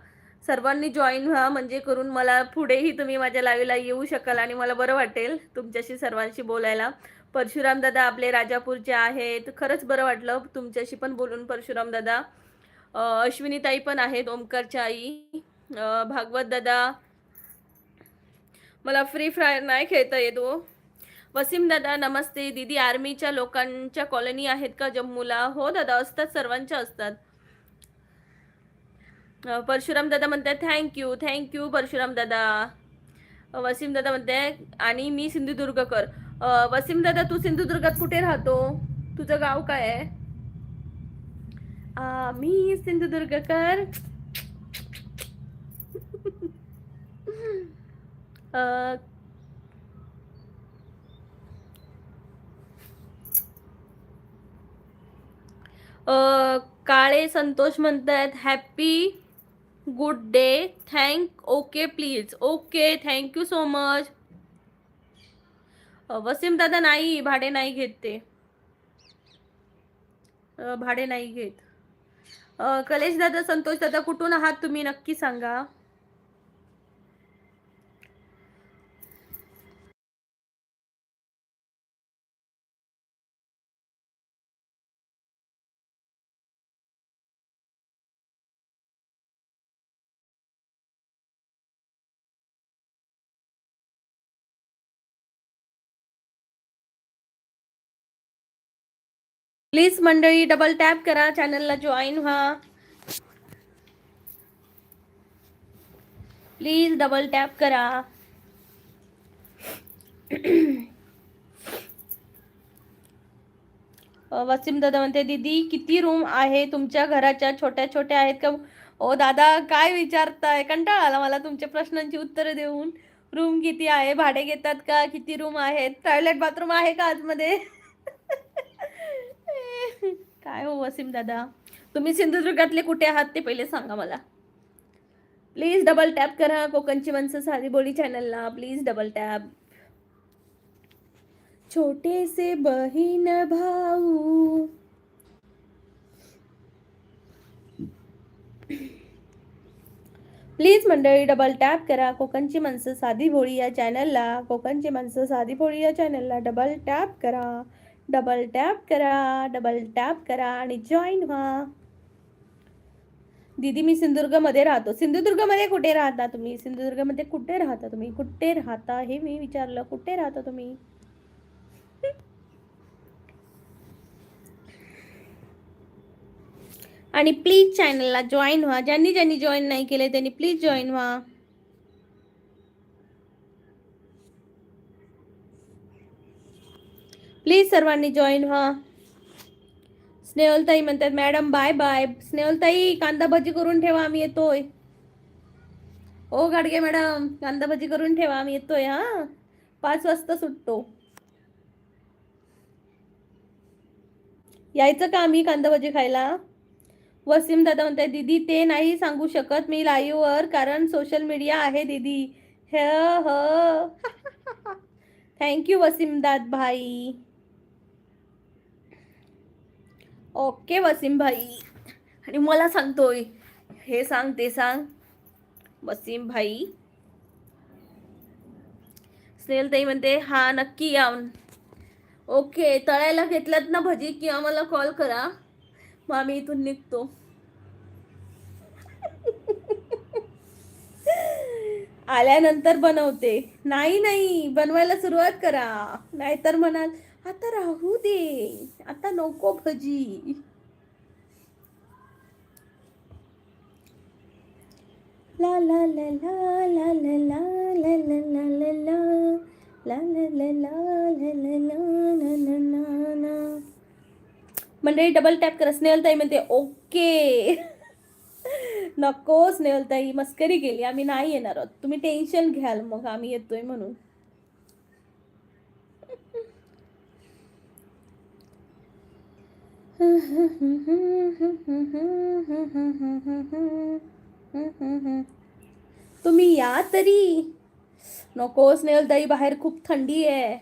सर्वांनी जॉईन व्हा, म्हणजे करून मला पुढेही तुम्ही माझ्या लाईव्हला येऊ शकाल आणि मला बरं वाटेल तुमच्याशी सर्वांशी बोलायला. परशुराम दादा आपले राजापूरचे आहेत. खरंच बरं वाटलं तुमच्याशी पण बोलून परशुराम दादा. अश्विनीताई पण आहेत, ओमकारच्या आई. भागवत दादा, मला फ्री फायर नाही खेळता येतो. वसीम दादा नमस्ते दीदी, आर्मीच्या लोकांच्या कॉलनी आहेत का जम्मूला? हो दादा, असतात, सर्वांच्या असतात. परशुराम दादा म्हणतात थँक्यू थँक्यू परशुराम दादा. वसीम दादा म्हणते आणि मी सिंधुदुर्गकर. वसीम दादा, तू सिंधुदुर्गात कुठे राहतो? तुझं गाव काय आहे? मी सिंधुदुर्गकर. काळे संतोष म्हणतात happy good day okay please. Okay, thank you so much. Wasim दादा नाही, भाडे नाही घेत ते. भाडे नाही घेत. कलेश दादा, संतोष दादा, कुठून आहात तुम्ही नक्की सांगा. प्लीज मंडळी डबल टॅप करा, चॅनलला जॉईन व्हा. प्लीज डबल टॅप करा. वसीम दादा म्हणते दीदी किती रूम आहे तुमच्या घराच्या? छोट्या छोट्या आहेत का? ओ दादा, काय विचारताय? कंटाळा आला मला तुमच्या प्रश्नांची उत्तरं देऊन. रूम किती आहे? भाडे घेतात का? किती रूम आहेत? टॉयलेट बाथरूम आहे का आतमध्ये? काय हो वसीम दादा, तुम्ही सिंधुदुर्गातले कुठे आहात ते पहिले सांगा मला. प्लीज डबल टॅप करा कोकणची माणसं साधी बोली चॅनलला. Please double tap. छोटे से बहीण भाऊ. प्लीज मंडळी डबल टॅप करा कोकणची माणसं साधी भोळी या चॅनलला. कोकणची माणसं साधी भोळी या चॅनलला डबल टॅप करा. डबल टॅप करा, डबल टॅप करा आणि जॉईन व्हा. दीदी मी सिंधुदुर्गमध्ये राहतो. सिंधुदुर्गमध्ये कुठे राहता तुम्ही? सिंधुदुर्गमध्ये कुठे राहता तुम्ही? कुठे राहता हे मी विचारलं. कुठे राहता तुम्ही? आणि प्लीज चॅनलला जॉईन व्हा. ज्यांनी ज्यांनी जॉईन नाही केले त्यांनी प्लीज जॉईन व्हा. प्लीज सर्वांनी जॉईन व्हा. स्नेहलताई म्हणतात मॅडम बाय बाय. स्नेहलताई, कांदा भजी करून ठेवा, आम्ही येतोय. ओ गाडगे मॅडम, कांदा भजी करून ठेवा, आम्ही येतोय. 5 वाजता सुटतो. यायचं का आम्ही कांदा भजी खायला? वसीम दादा म्हणताय दीदी ते नाही सांगू शकत मी लाईव्ह वर, कारण सोशल मीडिया आहे दीदी. थँक्यू वसीम दाद भाई. ओके वसीम भाई. आणि मला सांगतोय हे सांग ते सांग. वसीम भाई. स्नेहलताई म्हणते हा नक्की या. ओके, तळायला घेतल्यात ना भजी की आम्हाला कॉल करा, मग आम्ही इथून निघतो. आल्यानंतर बनवते. नाही नाही, बनवायला सुरुवात करा, नाहीतर म्हणाल आता राहू दे, आता नको भजी. ला ला ला ला ला ला ला ला ला ला ला ला ला ला ला ला ला ला ला ला. मंडळी डबल टॅप करा. स्नेहलताई म्हणते ओके. नको स्नेहलताई, मस्करी केली, आम्ही नाही येणार आहोत. तुम्ही टेन्शन घ्याल मग आम्ही येतोय म्हणून. तुम्ही या तरी. नको स्नेहलताई, बाहेर खूप थंडी आहे.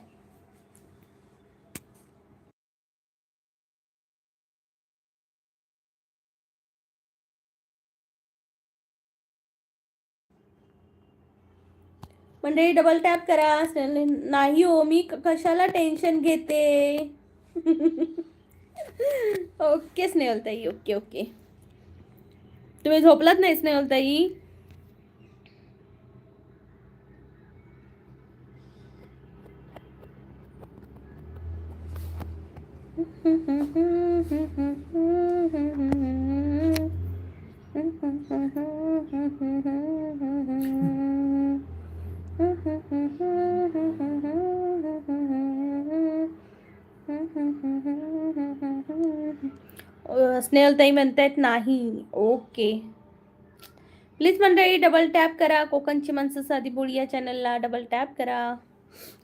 मंडळी डबल टॅप करा. नाही हो, मी कशाला टेन्शन घेते. ओके स्नेहलताई, ओके ओके. तुम्ही झोपलात नाही स्नेहलताई? स्नेहलताई म्हणतायत नाही. ओके. प्लीज मंडळी डबल टॅप करा. कोकणची माणसं साधी बोली या चॅनलला डबल टॅप करा.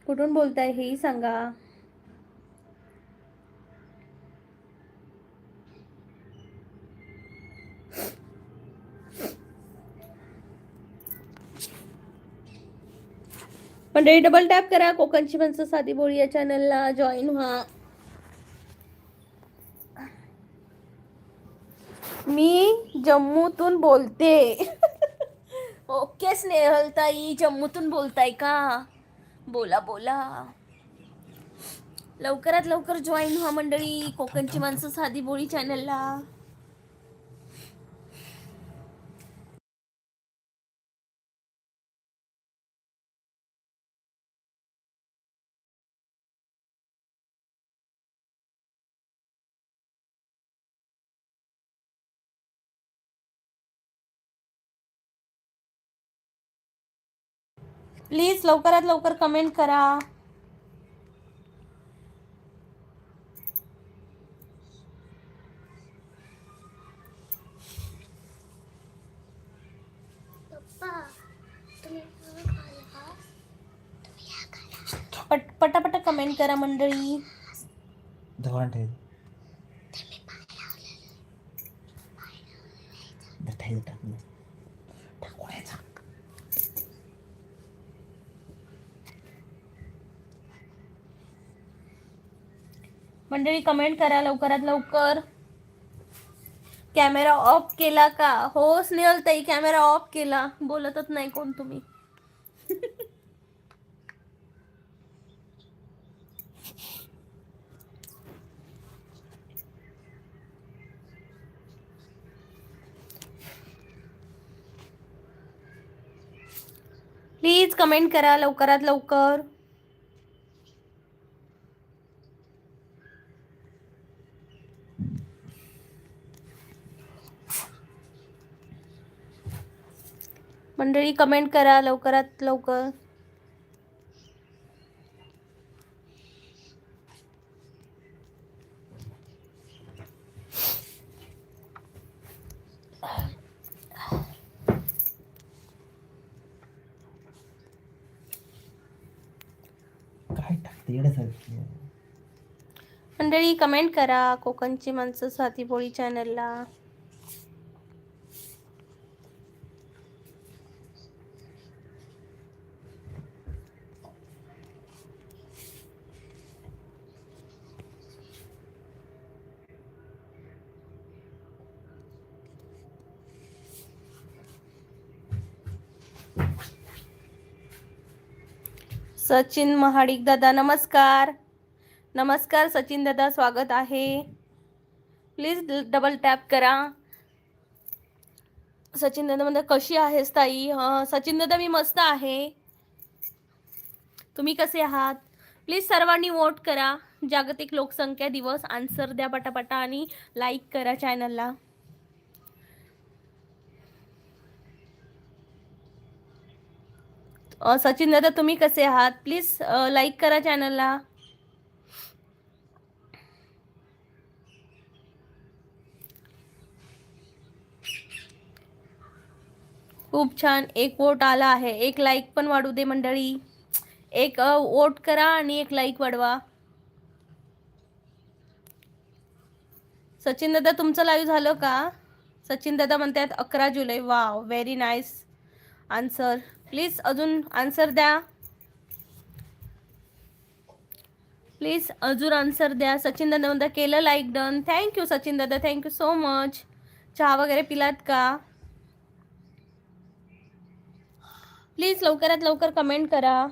कुठून बोलताय हेही सांगा. मंडळी डबल टॅप करा. कोकणची माणसं साधी बोली या चॅनलला जॉईन व्हा. मी जम्मूतून बोलते. ओके स्नेहलताई, जम्मूतून बोलताय का? बोला बोला. लवकरात लवकर जॉईन व्हा मंडळी कोकणची माणसं साधी बोली चॅनलला. प्लीज लवकरात लवकर कमेंट करा. पटापट कमेंट करा मंडळी. मंडळी कमेंट करा लवकरात लवकर. कॅमेरा ऑफ केला का? हो स्नेहलताई, कॅमेरा ऑफ केला. बोलतच नाही कोण तुम्ही. प्लीज कमेंट करा लवकरात लवकर. मंडळी कमेंट करा लवकरात लवकर. मंडळी कमेंट करा कोकणची माणसं साधी बोली चॅनलला. सचिन महाडिक दादा नमस्कार. नमस्कार सचिन दादा, स्वागत आहे. प्लीज डबल टॅप करा. सचिन दादा म्हणजे कशी आहेस ताई? सचिन दादा मी मस्त आहे. तुम्ही कसे आहात? प्लीज सर्वांनी वोट करा. जागतिक लोकसंख्या दिवस. आन्सर द्या पटापटा आणि लाईक करा चॅनलला. सचिन दादा तुम्ही कसे आहात? प्लीज लाईक करा चॅनलला. खूप छान, एक वोट आला आहे. एक लाईक पण वाढू दे मंडळी. एक वोट करा आणि एक लाईक वाढवा. सचिन दादा तुमचं लाईव्ह झालं का? सचिन दादा म्हणतात 11 जुलै. Wow, very nice answer. Please अजून आन्सर द्या. प्लीज अजून आन्सर द्या. सचिन दादा म्हणतात केलं लाईक डन. थँक्यू सचिन दादा, थँक्यू सो मच. चहा वगैरे पिलात का? प्लीज लवकरात लवकर कमेंट करा.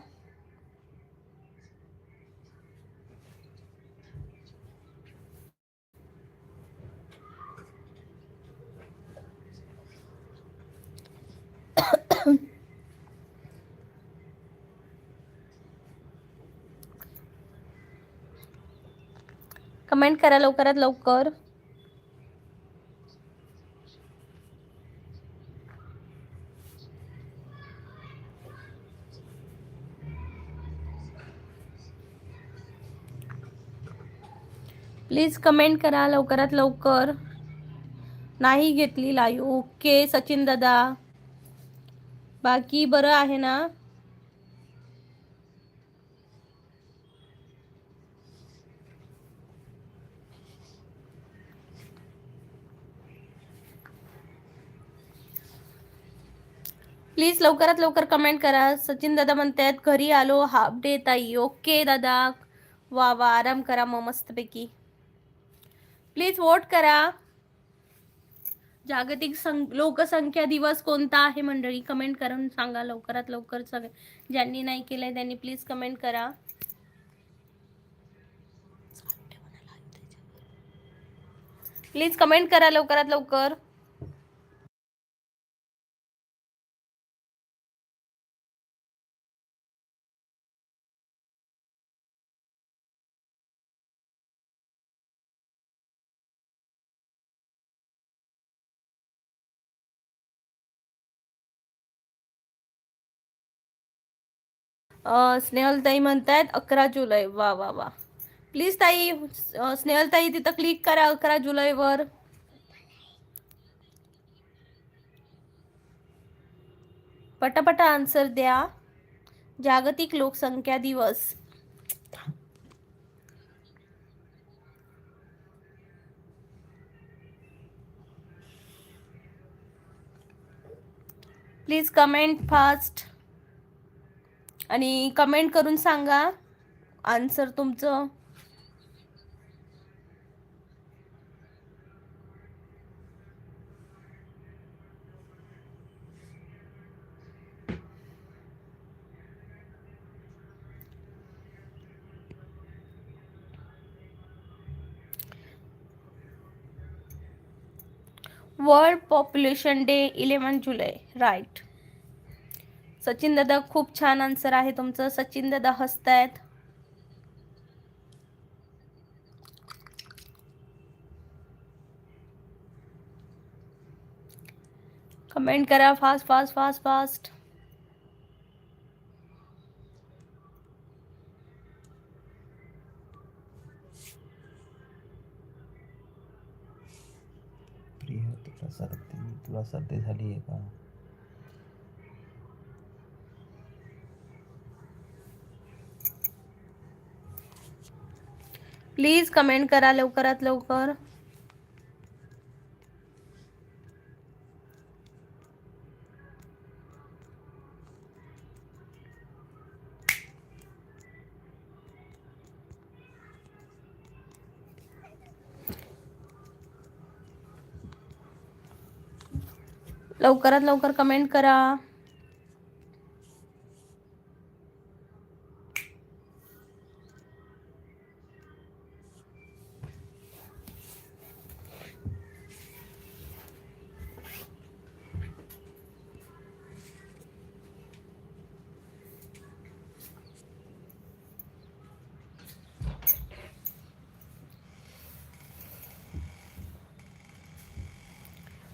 कमेंट करा लवकरात लवकर. प्लीज कमेंट करा लवकरात लवकर. नाही घेतली लाईव्ह. ओके सचिन दादा, बाकी बरं आहे ना? प्लीज लवकरात लवकर कमेंट करा. सचिन दादा म्हणतात घरी आलो, हाफ डे ताई. ओके दादा, वा वा, आराम करा मग मस्तपैकी. प्लीज वोट करा. जागतिक लोकसंख्या दिवस कोणता आहे मंडळी? कमेंट करून सांगा लवकरात लवकर. ज्यांनी नाही केलंय त्यांनी प्लीज कमेंट करा. प्लीज कमेंट करा लवकरात लवकर. स्नेहलताई म्हणतायत 11 जुलै. वा वा वा. प्लीज ताई, स्नेहलताई तिथं क्लिक करा 11 जुलैवर. पटापटा आन्सर द्या. जागतिक लोकसंख्या दिवस. प्लीज कमेंट फास्ट आणि कमेंट करून सांगा आन्सर तुमचं. वर्ल्ड पॉप्युलेशन डे 11 जुलै. राईट. सचिन दादा खूप छान आन्सर आहे तुमचं. सचिन दादा हसतायत. कमेंट करा फास्ट फास्ट फास्ट फास्ट. तुला सर्दी झाली आहे का? प्लीज कमेंट करा लवकरात लवकर. लवकरात लवकर कमेंट करा.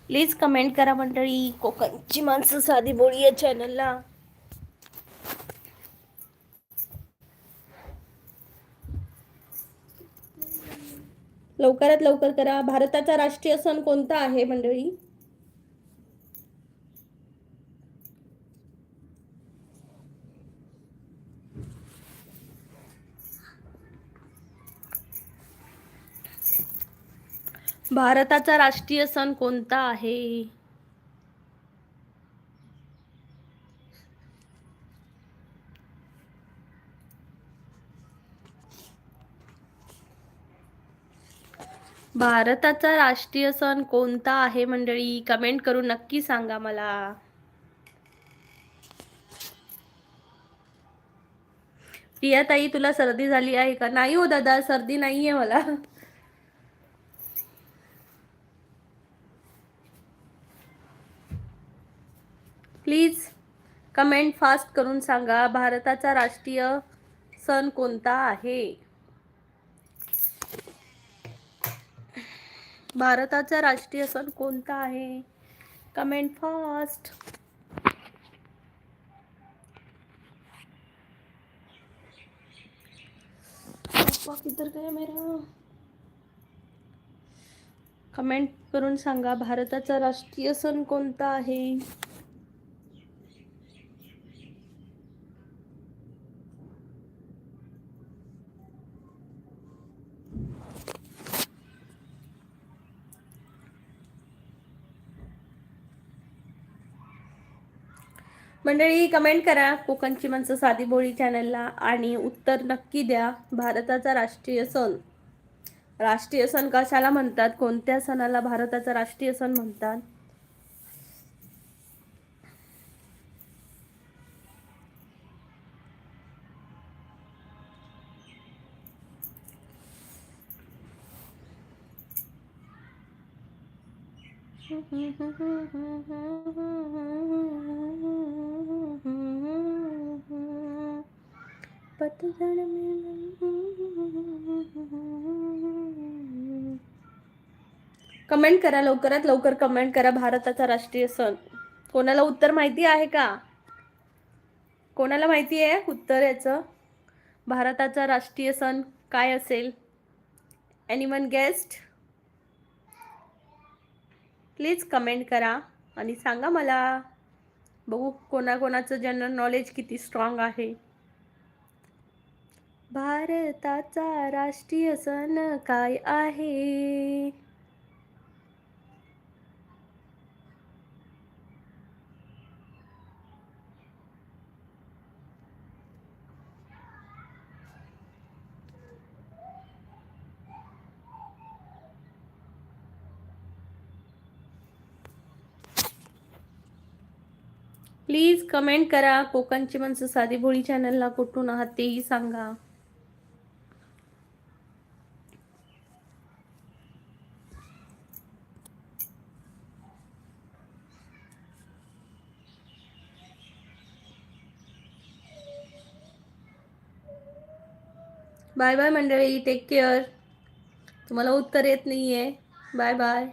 प्लीज कमेंट करा मंडळी. कोकणची माणसं साधी बोळी या चॅनलला. लवकरात लवकर करा. भारताचा राष्ट्रीय सण कोणता आहे मंडळी? भारताचा राष्ट्रीय सण कोणता आहे? भारताचा राष्ट्रीय सण कोणता आहे मंडळी? कमेंट करून नक्की सांगा मला. प्रियाताई, तुला सर्दी झाली आहे का? नाही हो दादा, सर्दी नाहीये मला. प्लीज कमेंट फास्ट करून सांगा, भारताचा राष्ट्रीय सण कोणता आहे? भारताचा राष्ट्रीय सण कोणता आहे? Comment fast. किधर गया मेरा? कमेंट करून सांगा, भारताचा राष्ट्रीय सण कोणता आहे? मंडळी कमेंट करा कोकणची माणसं साधी बोळी चॅनलला आणि उत्तर नक्की द्या. भारताचा राष्ट्रीय सण, राष्ट्रीय सण कशाला म्हणतात? कोणत्या सणाला भारताचा राष्ट्रीय सण म्हणतात? कमेंट करा, लवकरात लवकर कमेंट करा. भारताचा राष्ट्रीय सण कोणाला उत्तर माहिती आहे का? कोणाला माहिती आहे उत्तर याचं? भारताचा राष्ट्रीय सण काय असेल? Anyone guest? प्लीज कमेंट करा आणि सांगा मला. बघू कोणाकोणाचं जनरल नॉलेज किती स्ट्रॉंग आहे. भारताचा राष्ट्रीय सण काय आहे? प्लीज कमेंट करा. कोकणची माणसं साधी भोळी चॅनलला कुठून आहात तेही सांगा. बाय बाय मंडळी, टेक केअर. तुम्हाला उत्तर येत नाहीये. Bye bye.